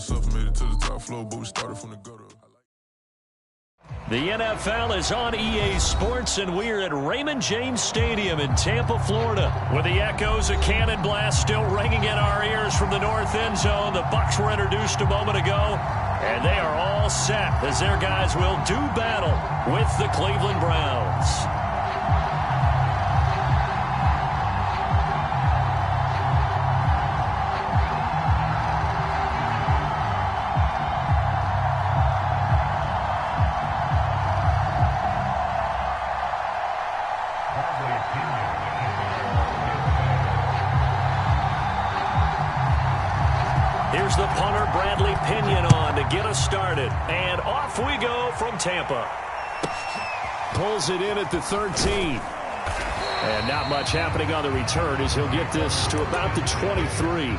myself, made it to the top floor, but we started from the gutter. The NFL is on EA Sports, and we're at Raymond James Stadium in Tampa, Florida. With the echoes of cannon blast still ringing in our ears from the north end zone, the Bucs were introduced a moment ago, and they are all set as their guys will do battle with the Cleveland Browns. Here's the punter, Bradley Pinion, on to get us started. And off we go from Tampa. Pulls it in at the 13. And not much happening on the return as he'll get this to about the 23.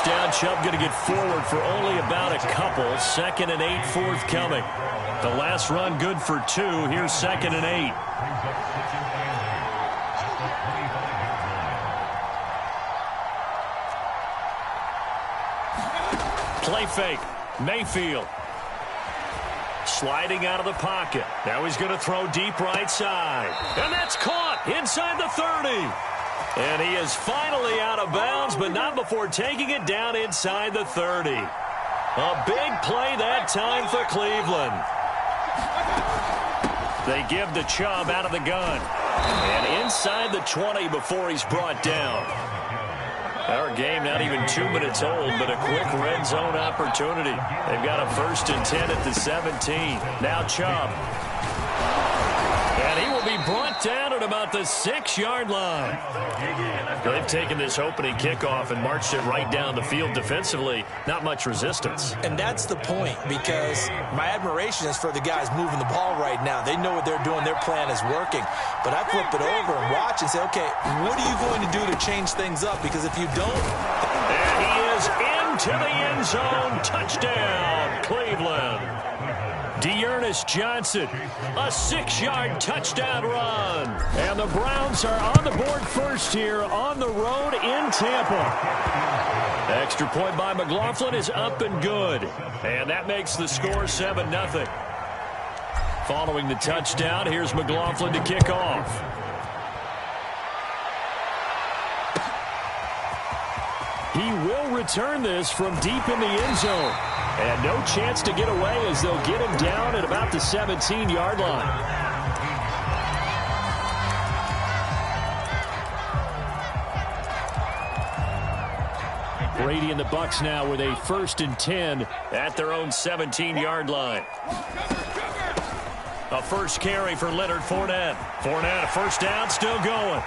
Down, Chubb going to get forward for only about a couple. 2nd and 8 forthcoming. The last run good for 2. Here's 2nd and 8. Play fake. Mayfield. Sliding out of the pocket. Now he's going to throw deep right side. And that's caught inside the 30. And he is finally out of bounds, but not before taking it down inside the 30. A big play that time for Cleveland. They give the Chubb out of the gun. And inside the 20 before he's brought down. Our game not even 2 minutes old, but a quick red zone opportunity. They've got a 1st and 10 at the 17. Now Chubb. And he will be brought down at about the 6-yard line. They've taken this opening kickoff and marched it right down the field defensively. Not much resistance. And that's the point, because my admiration is for the guys moving the ball right now. They know what they're doing. Their plan is working. But I flip it over and watch and say, okay, what are you going to do to change things up? Because if you don't... And he is into the end zone. Touchdown, Cleveland. Dearness Johnson, a 6-yard touchdown run. And the Browns are on the board first here on the road in Tampa. Extra point by McLaughlin is up and good. And that makes the score 7-0. Following the touchdown, here's McLaughlin to kick off. He will return this from deep in the end zone. And no chance to get away as they'll get him down at about the 17-yard line. Brady and the Bucs now with a 1st and 10 at their own 17-yard line. A first carry for Leonard Fournette. Fournette, a first down, still going.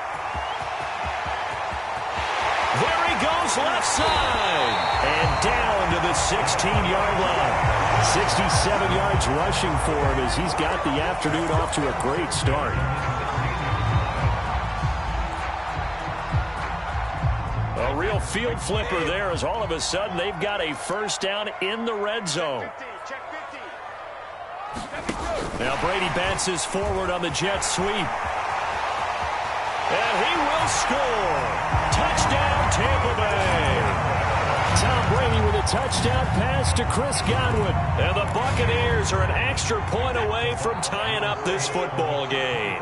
There he goes, left side. And down to the 16-yard line. 67 yards rushing for him as he's got the afternoon off to a great start. A real field flipper there as all of a sudden they've got a first down in the red zone. Now Brady bounces forward on the jet sweep. And he will score. Touchdown, Tampa Bay. Tom Brady with a touchdown pass to Chris Godwin. And the Buccaneers are an extra point away from tying up this football game.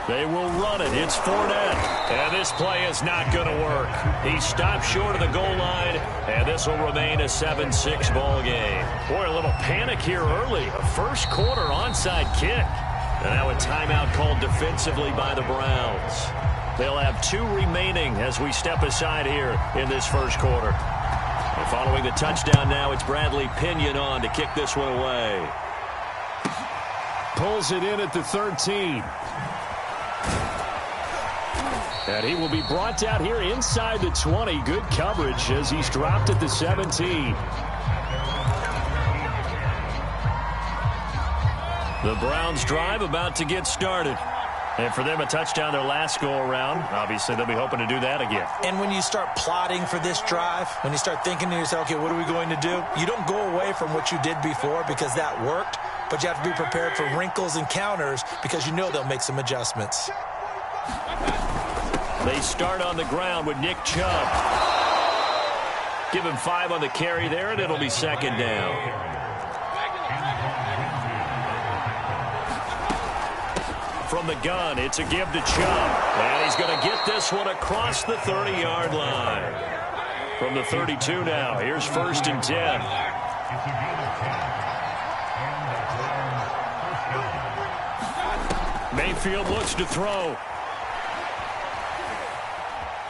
They will run it. It's Fournette. And this play is not going to work. He stopped short of the goal line, and this will remain a 7-6 ball game. Boy, a little panic here early. A first quarter onside kick. And now a timeout called defensively by the Browns. They'll have 2 remaining as we step aside here in this first quarter. And following the touchdown now, it's Bradley Pinion on to kick this one away. Pulls it in at the 13. And he will be brought down here inside the 20. Good coverage as he's dropped at the 17. The Browns drive about to get started. And for them, a touchdown their last go-around. Obviously, they'll be hoping to do that again. And when you start plotting for this drive, when you start thinking to yourself, okay, what are we going to do? You don't go away from what you did before because that worked, but you have to be prepared for wrinkles and counters because you know they'll make some adjustments. They start on the ground with Nick Chubb. Give him 5 on the carry there, and it'll be second down. From the gun, it's a give to Chubb. And he's going to get this one across the 30-yard line. From the 32 now, here's 1st and 10. Mayfield looks to throw.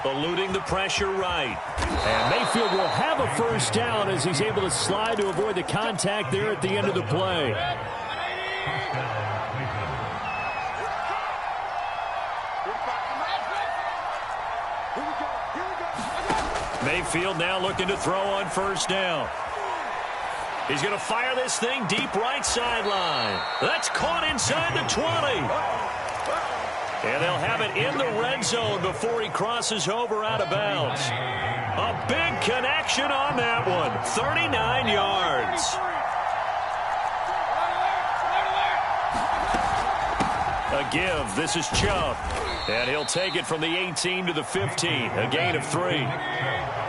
Eluding the pressure right. And Mayfield will have a first down as he's able to slide to avoid the contact there at the end of the play. Mayfield now looking to throw on 1st down. He's going to fire this thing deep right sideline. That's caught inside the 20. And they'll have it in the red zone before he crosses over out of bounds. A big connection on that one. 39 yards. A give. This is Chubb. And he'll take it from the 18 to the 15. A gain of 3.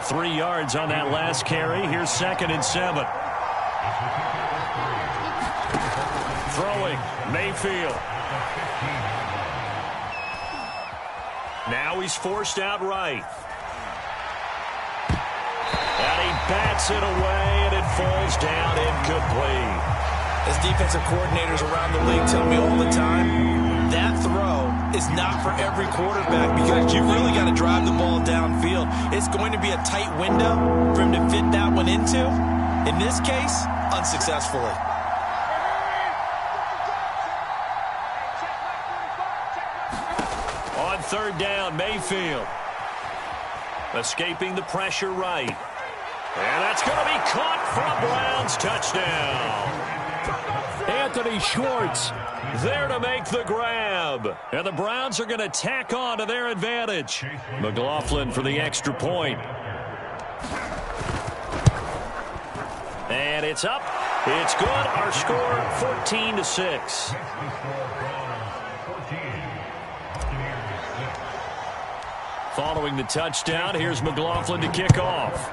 3 yards on that last carry. Here's 2nd and 7. Throwing. Mayfield. Now he's forced out right. And he bats it away, and it falls down incomplete. As defensive coordinators around the league tell me all the time, that throw is not for every quarterback because you really got to drive the ball downfield. It's going to be a tight window for him to fit that one into. In this case, unsuccessfully. On 3rd down, Mayfield. Escaping the pressure right. And that's going to be caught for a Browns touchdown. Anthony Schwartz there to make the grab. And the Browns are going to tack on to their advantage. McLaughlin for the extra point. And it's up. It's good. Our score 14-6. Following the touchdown, here's McLaughlin to kick off.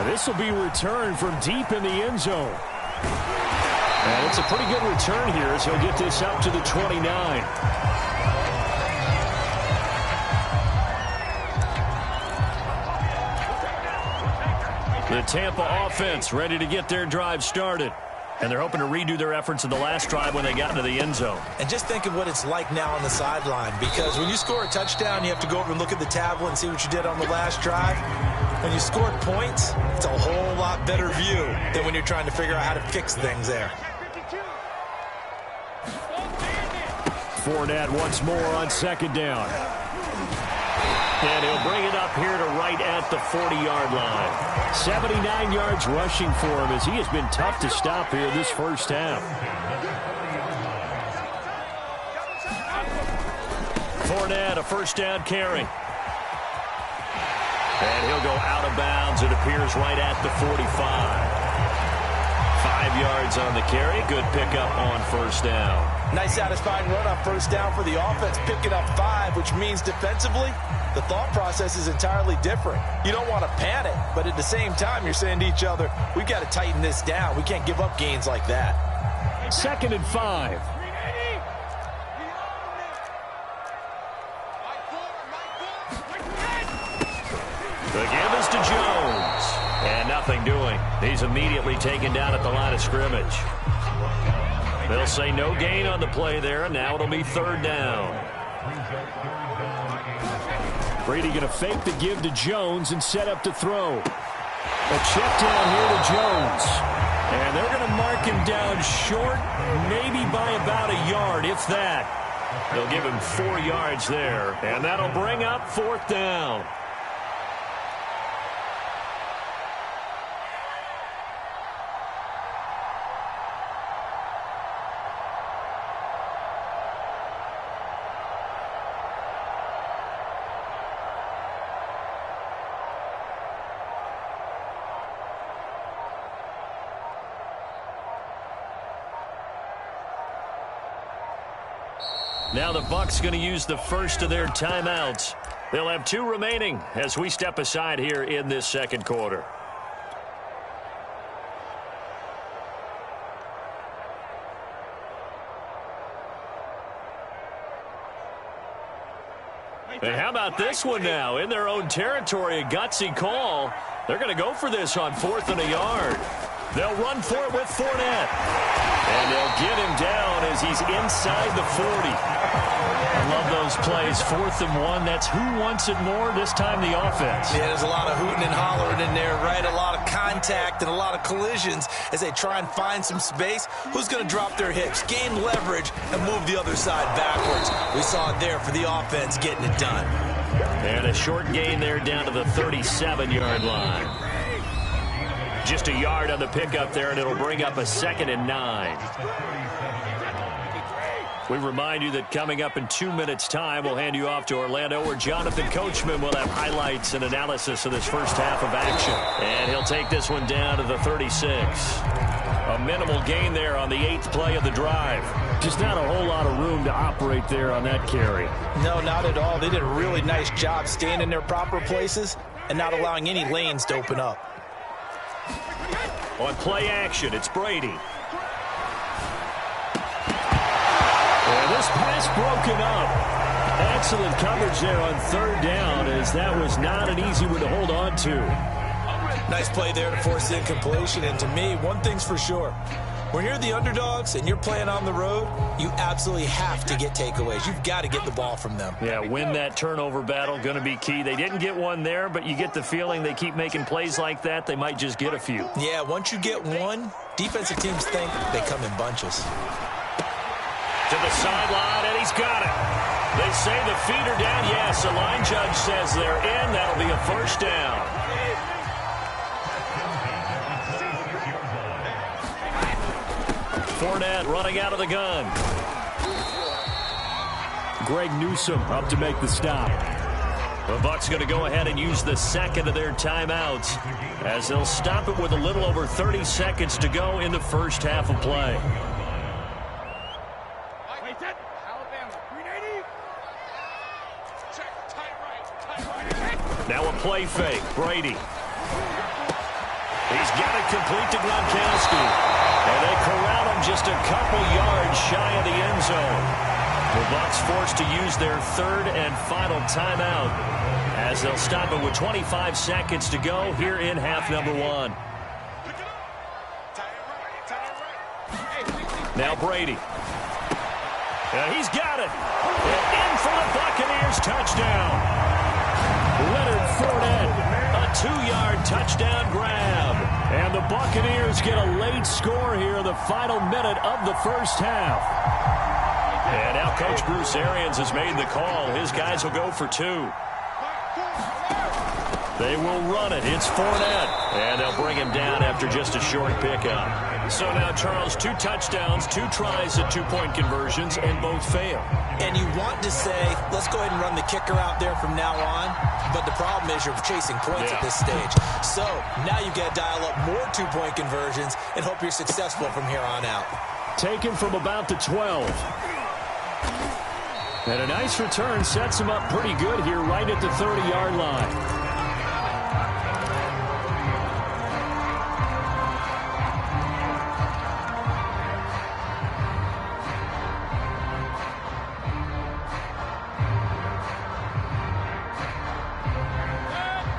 This will be returned from deep in the end zone. And it's a pretty good return here as he'll get this up to the 29. The Tampa offense ready to get their drive started. And they're hoping to redo their efforts in the last drive when they got into the end zone. And just think of what it's like now on the sideline. Because when you score a touchdown, you have to go over and look at the tablet and see what you did on the last drive. When you scored points, it's a whole lot better view than when you're trying to figure out how to fix things there. Fournette once more on 2nd down. And he'll bring it up here to right at the 40-yard line. 79 yards rushing for him as he has been tough to stop here this first half. Fournette, a 1st down carry. And he'll go out of bounds, it appears, right at the 45. 5 yards on the carry. Good pickup on 1st down. Nice satisfying run on 1st down for the offense, picking up 5, which means defensively, the thought process is entirely different. You don't want to panic, but at the same time, you're saying to each other, we've got to tighten this down. We can't give up gains like that. 2nd and 5. The give is to Jones. And nothing doing. He's immediately taken down at the line of scrimmage. They'll say no gain on the play there, and now it'll be 3rd down. Brady going to fake the give to Jones and set up to throw. A check down here to Jones. And they're going to mark him down short, maybe by about a yard, if that. They'll give him 4 yards there, and that'll bring up 4th down. Now the Bucs going to use the first of their timeouts. They'll have 2 remaining as we step aside here in this second quarter. And how about this one now? In their own territory, a gutsy call. They're going to go for this on 4th and a yard. They'll run for it with Fournette. And they'll get him down as he's inside the 40. I love those plays. 4th and 1. That's who wants it more, this time the offense. Yeah, there's a lot of hooting and hollering in there, right? A lot of contact and a lot of collisions as they try and find some space. Who's going to drop their hips, gain leverage, and move the other side backwards? We saw it there for the offense getting it done. And a short gain there down to the 37-yard line. Just a yard on the pickup there, and it'll bring up a 2nd and 9. We remind you that coming up in 2 minutes' time, we'll hand you off to Orlando, where Jonathan Coachman will have highlights and analysis of this first half of action. And he'll take this one down to the 36. A minimal gain there on the 8th play of the drive. Just not a whole lot of room to operate there on that carry. No, not at all. They did a really nice job staying in their proper places and not allowing any lanes to open up. On play action, it's Brady. And this pass broken up. Excellent coverage there on 3rd down, as that was not an easy one to hold on to. Nice play there to force the incompletion. And to me, one thing's for sure. When you're the underdogs and you're playing on the road, you absolutely have to get takeaways. You've got to get the ball from them. Yeah, win that turnover battle, going to be key. They didn't get one there, but you get the feeling they keep making plays like that, they might just get a few. Yeah, once you get one, defensive teams think they come in bunches. To the sideline, and he's got it. They say the feet are down. Yes, the line judge says they're in. That'll be a 1st down. Fournette running out of the gun. Greg Newsome up to make the stop. The Bucs going to go ahead and use the 2nd of their timeouts as they'll stop it with a little over 30 seconds to go in the first half of play. Now a play fake. Brady. He's got it complete to Gronkowski. And they corral him just a couple yards shy of the end zone. The Bucs forced to use their 3rd and final timeout as they'll stop it with 25 seconds to go here in half number 1. Now Brady. And he's got it. And in for the Buccaneers touchdown. Leonard Fournette, a 2-yard touchdown grab. And the Buccaneers get a late score here in the final minute of the first half. And now Coach Bruce Arians has made the call. His guys will go for 2. They will run it. It's Fournette. And they'll bring him down after just a short pickup. So now, Charles, 2 touchdowns, 2 tries at 2-point conversions, and both fail. And you want to say, let's go ahead and run the kicker out there from now on. But the problem is you're chasing points at this stage. So now you got to dial up more 2-point conversions and hope you're successful from here on out. Taken from about the 12. And a nice return sets him up pretty good here right at the 30-yard line.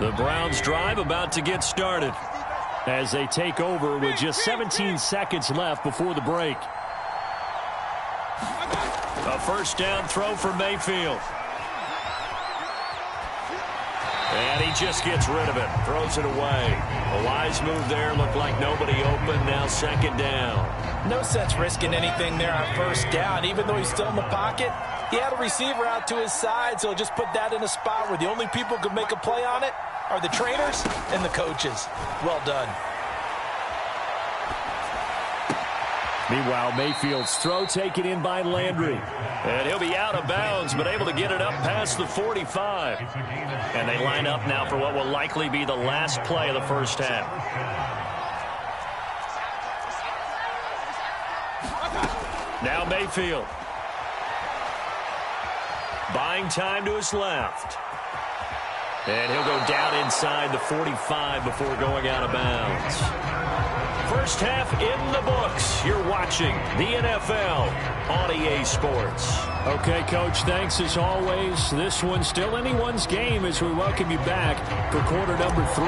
The Browns drive about to get started as they take over with just 17 seconds left before the break. A 1st down throw for Mayfield. And he just gets rid of it, throws it away. A wise move there, looked like nobody open, now second down. No sense risking anything there on first down. Even though he's still in the pocket, he had a receiver out to his side, so just put that in a spot where the only people who can make a play on it are the trainers and the coaches. Well done. Meanwhile, Mayfield's throw taken in by Landry. And he'll be out of bounds, but able to get it up past the 45. And they line up now for what will likely be the last play of the first half. Now Mayfield. Buying time to his left. And he'll go down inside the 45 before going out of bounds. First half in the books. You're watching the NFL on EA Sports. Okay, Coach, thanks as always. This one's still anyone's game as we welcome you back for quarter number 3.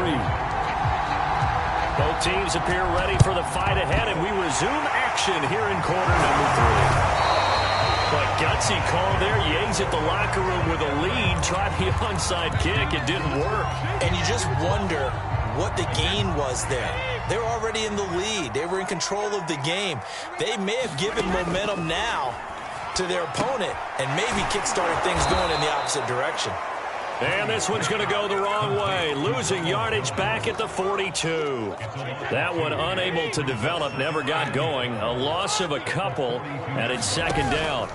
Both teams appear ready for the fight ahead, and we resume action here in quarter number 3. But gutsy call there. Yangs at the locker room with a lead. Tried the onside kick. It didn't work. And you just wonder what the gain was there. They're already in the lead. They were in control of the game. They may have given momentum now to their opponent and maybe kick-started things going in the opposite direction. And this one's going to go the wrong way. Losing yardage back at the 42. That one unable to develop, never got going. A loss of a couple, and it's second down.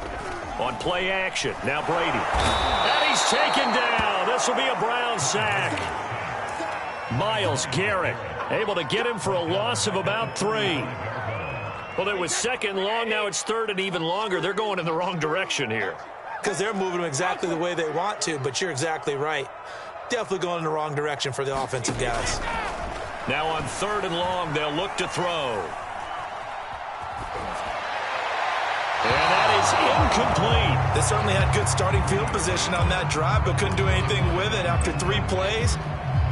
On play action, now Brady. And he's taken down. This will be a Brown sack. Myles Garrett able to get him for a loss of about 3. Well, it was second long. Now it's third and even longer. They're going in the wrong direction here. Because they're moving them exactly the way they want to, but you're exactly right. Definitely going in the wrong direction for the offensive guys. Now on third and long, they'll look to throw. And that is incomplete. They certainly had good starting field position on that drive, but couldn't do anything with it after 3 plays.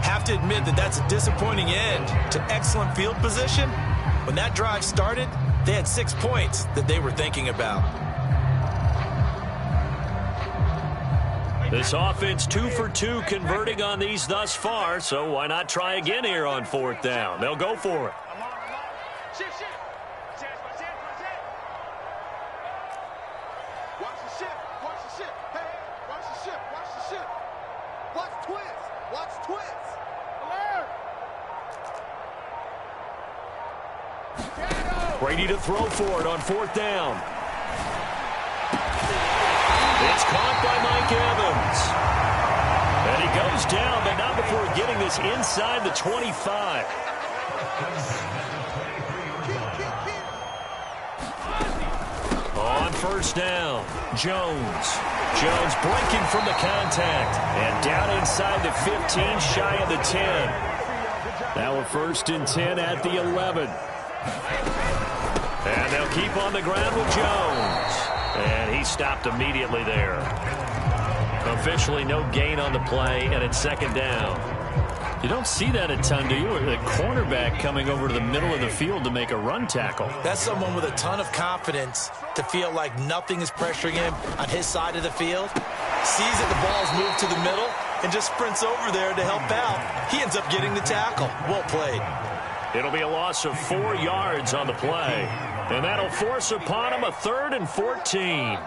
Have to admit that that's a disappointing end to excellent field position. When that drive started, they had 6 points that they were thinking about. This offense 2 for 2 converting on these thus far, so why not try again here on fourth down? They'll go for it. Watch the ship. Watch the ship. Hey, watch the ship. Watch the ship. Watch twins. Watch twins. Alert. Brady to throw for it on fourth down. It's caught by Mike Evans. And he goes down, but not before getting this inside the 25. On first down, Jones. Jones breaking from the contact. And down inside the 15, shy of the 10. Now a first and 10 at the 11. And they'll keep on the ground with Jones. And he stopped immediately there. Officially no gain on the play, and it's second down. You don't see that a ton, do you? The cornerback coming over to the middle of the field to make a run tackle. That's someone with a ton of confidence to feel like nothing is pressuring him on his side of the field. Sees that the ball's moved to the middle and just sprints over there to help out. He ends up getting the tackle. Well played. It'll be a loss of 4 yards on the play. And that'll force upon him a 3rd and 14.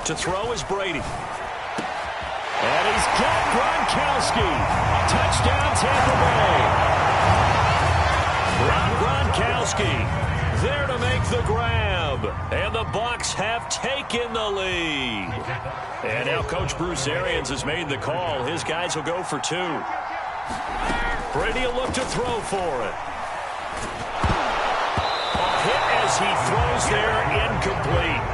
To throw is Brady. And he's got Gronkowski. Touchdown, Tampa Bay. Gronkowski there to make the grab. And the Bucs have taken the lead. And now Coach Bruce Arians has made the call. His guys will go for 2. Brady will look to throw for it. A hit as he throws there, incomplete.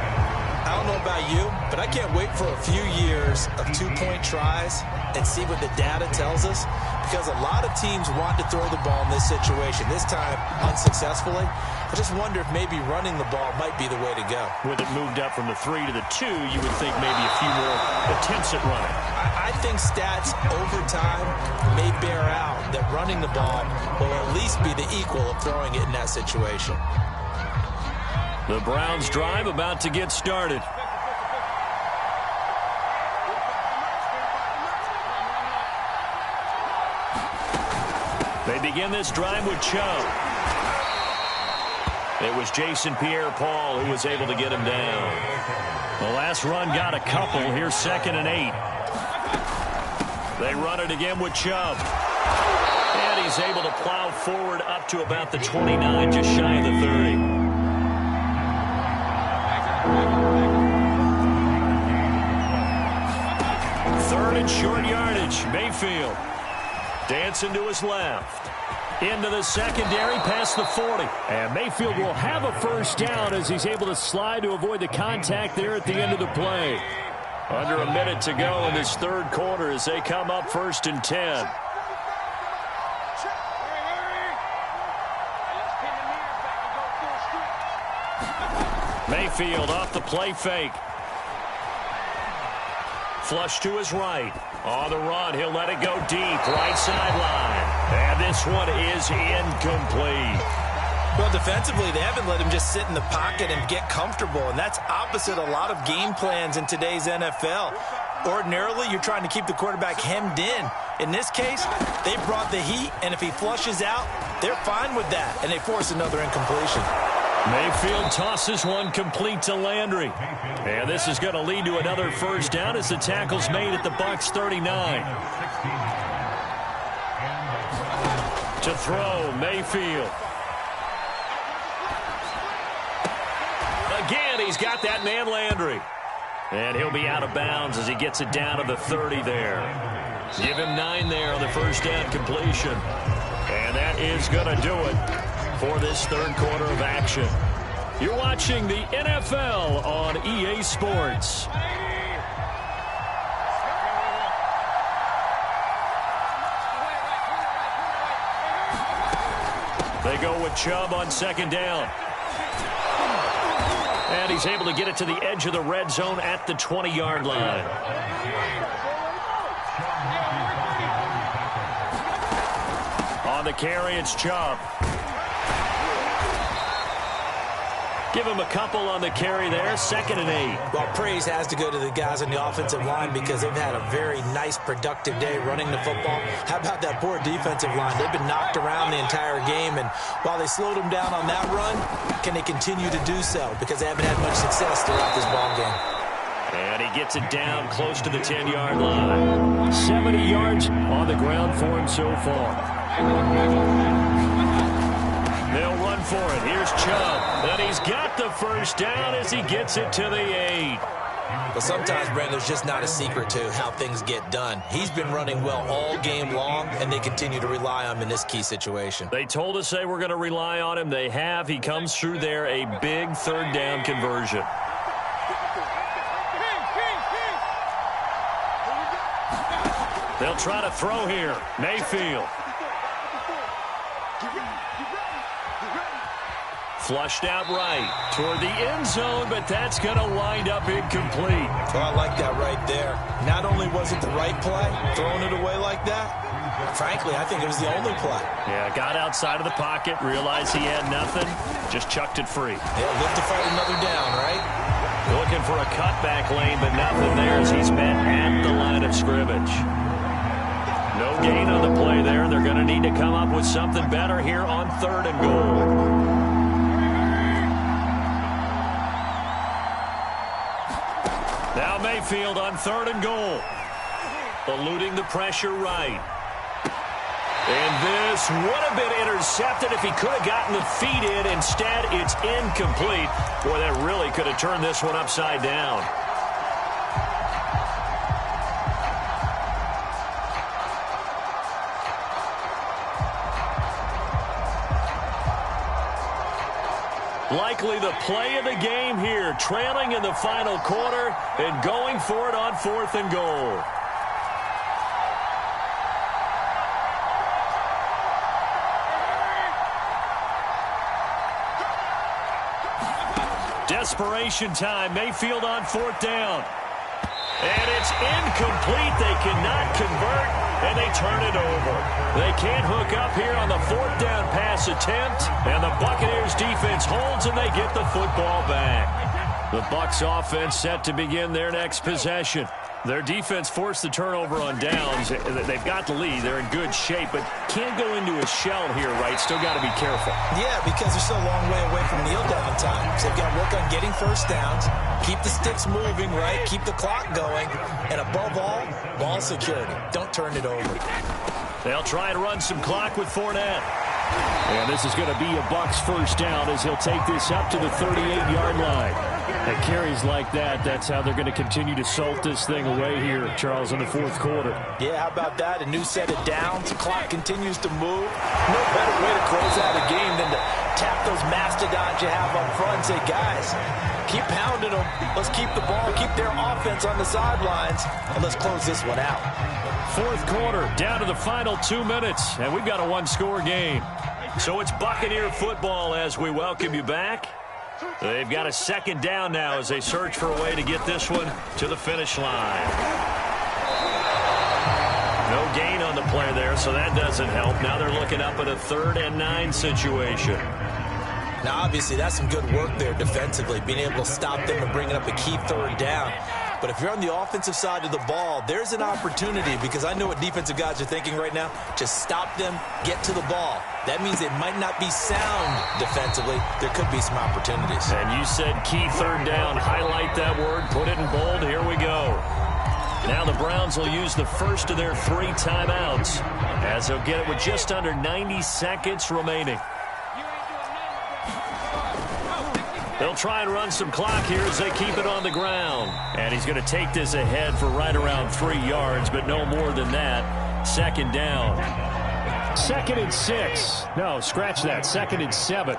I don't know about you, but I can't wait for a few years of 2-point tries and see what the data tells us, because a lot of teams want to throw the ball in this situation, this time unsuccessfully. I just wonder if maybe running the ball might be the way to go. With it moved up from the 3 to the 2, you would think maybe a few more attempts at running. I think stats over time may bear out that running the ball will at least be the equal of throwing it in that situation. The Browns drive about to get started. begin this drive with Chubb. It was Jason Pierre-Paul who was able to get him down. The last run got a couple. Here's 2nd and 8. They run it again with Chubb. And he's able to plow forward up to about the 29, just shy of the 30. Third and short yardage. Mayfield dancing to his left. Into the secondary, past the 40. And Mayfield will have a first down as he's able to slide to avoid the contact there at the end of the play. Under a minute to go in this third quarter as they come up 1st and 10. Mayfield off the play fake. Flush to his right. On the run, he'll let it go deep. Right sideline. And this one is incomplete. Well, defensively, they haven't let him just sit in the pocket and get comfortable, and that's opposite a lot of game plans in today's NFL. Ordinarily, you're trying to keep the quarterback hemmed in. In this case, they brought the heat, and if he flushes out, they're fine with that, and they force another incompletion. Mayfield tosses one complete to Landry. And this is going to lead to another first down as the tackle's made at the Bucs 39. To throw, Mayfield. Again, he's got that man Landry. And he'll be out of bounds as he gets it down to the 30 there. Give him 9 there on the first down completion. And that is going to do it for this third quarter of action. You're watching the NFL on EA Sports. They go with Chubb on 2nd down. And he's able to get it to the edge of the red zone at the 20-yard line. On the carry, it's Chubb. Give him a couple on the carry there. 2nd and 8. Well, praise has to go to the guys on the offensive line because they've had a very nice, productive day running the football. How about that poor defensive line? They've been knocked around the entire game, and while they slowed them down on that run, can they continue to do so? Because they haven't had much success throughout this ball game. And he gets it down close to the 10-yard line. 70 yards on the ground for him so far. They'll run for it. Here's Chubb. And he's got the first down as he gets it to the 8. But sometimes, Brandon, there's just not a secret to how things get done. He's been running well all game long, and they continue to rely on him in this key situation. They told us they were going to rely on him. They have. He comes through there, a big third down conversion. They'll try to throw here. Mayfield. Flushed out right toward the end zone, but that's going to wind up incomplete. Oh, I like that right there. Not only was it the right play, throwing it away like that, frankly, I think it was the only play. Yeah, got outside of the pocket, realized he had nothing, just chucked it free. Yeah, live to fight another down, right? Looking for a cutback lane, but nothing there as he's met at the line of scrimmage. No gain on the play there. They're going to need to come up with something better here on 3rd and goal. Now Mayfield on 3rd and goal. Eluding the pressure right. And this would have been intercepted if he could have gotten the feet in. Instead, it's incomplete. Boy, that really could have turned this one upside down. Likely the play of the game here, trailing in the final quarter and going for it on 4th and goal. Desperation time. Mayfield on 4th down. And it's incomplete. They cannot convert, and they turn it over. They can't hook up here on the 4th down pass attempt, and the Buccaneers defense holds, and they get the football back. The Bucs offense set to begin their next possession. Their defense forced the turnover on downs. They've got the lead. They're in good shape, but can't go into a shell here, right? Still got to be careful. Yeah, because they're still a long way away from kneel down time. So they've got to work on getting first downs, keep the sticks moving, right? Keep the clock going. And above all, ball security. Don't turn it over. They'll try and run some clock with Fournette. And this is going to be a Bucs first down as he'll take this up to the 38-yard line. And carries like that, that's how they're going to continue to salt this thing away here, Charles, in the fourth quarter. Yeah, how about that? A new set of downs. Clock continues to move. No better way to close out a game than to tap those mastodons you have up front and say, guys, keep pounding them. Let's keep the ball, keep their offense on the sidelines, and let's close this one out. Fourth quarter, down to the final 2 minutes, and we've got a one-score game. So it's Buccaneer football as we welcome you back. They've got a second down now as they search for a way to get this one to the finish line. No gain on the play there, so that doesn't help. Now they're looking up at a 3rd and 9 situation. Now, obviously, that's some good work there defensively, being able to stop them and bringing up a key 3rd down. But if you're on the offensive side of the ball, there's an opportunity, because I know what defensive guys are thinking right now. Just stop them, get to the ball. That means it might not be sound defensively. There could be some opportunities. And you said key 3rd down. Highlight that word. Put it in bold. Here we go. Now the Browns will use the first of their 3 timeouts as they'll get it with just under 90 seconds remaining. They'll try and run some clock here as they keep it on the ground. And he's going to take this ahead for right around 3 yards, but no more than that. Second down. 2nd and 6. No, scratch that. 2nd and 7.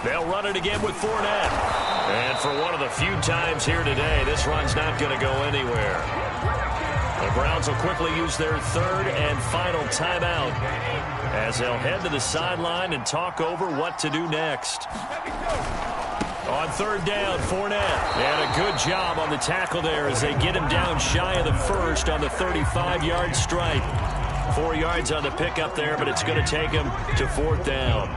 They'll run it again with Fournette. And for one of the few times here today, this run's not going to go anywhere. The Browns will quickly use their 3rd and final timeout as they'll head to the sideline and talk over what to do next. On 3rd down, Fournette. And a good job on the tackle there as they get him down shy of the first on the 35-yard strike. 4 yards on the pickup there, but it's going to take him to 4th down.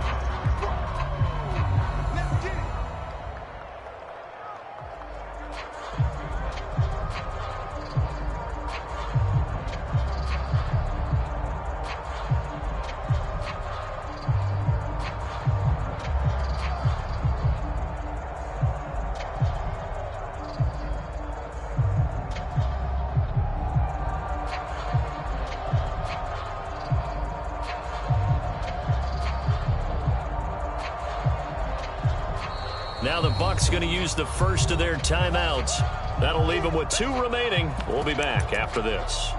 Now the Bucs going to use the first of their timeouts. That'll leave them with 2 remaining. We'll be back after this.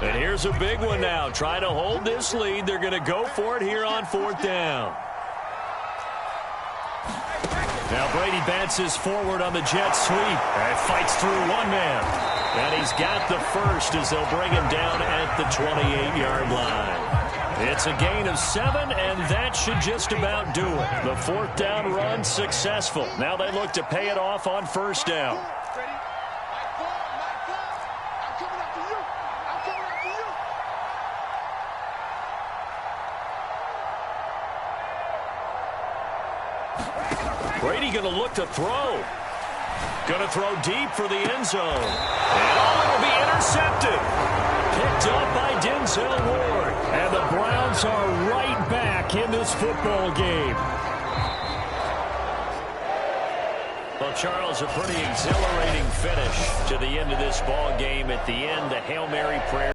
And here's a big one now. Trying to hold this lead. They're going to go for it here on 4th down. Now Brady bounces forward on the jet sweep and fights through one man. And he's got the first as they'll bring him down at the 28-yard line. It's a gain of 7, and that should just about do it. The 4th down run successful. Now they look to pay it off on 1st down. Brady going to look to throw. Going to throw deep for the end zone. And it'll be intercepted. Picked up by Denzel Ward. And the Browns are right back in this football game. Well, Charles, a pretty exhilarating finish to the end of this ball game. At the end, the Hail Mary prayer.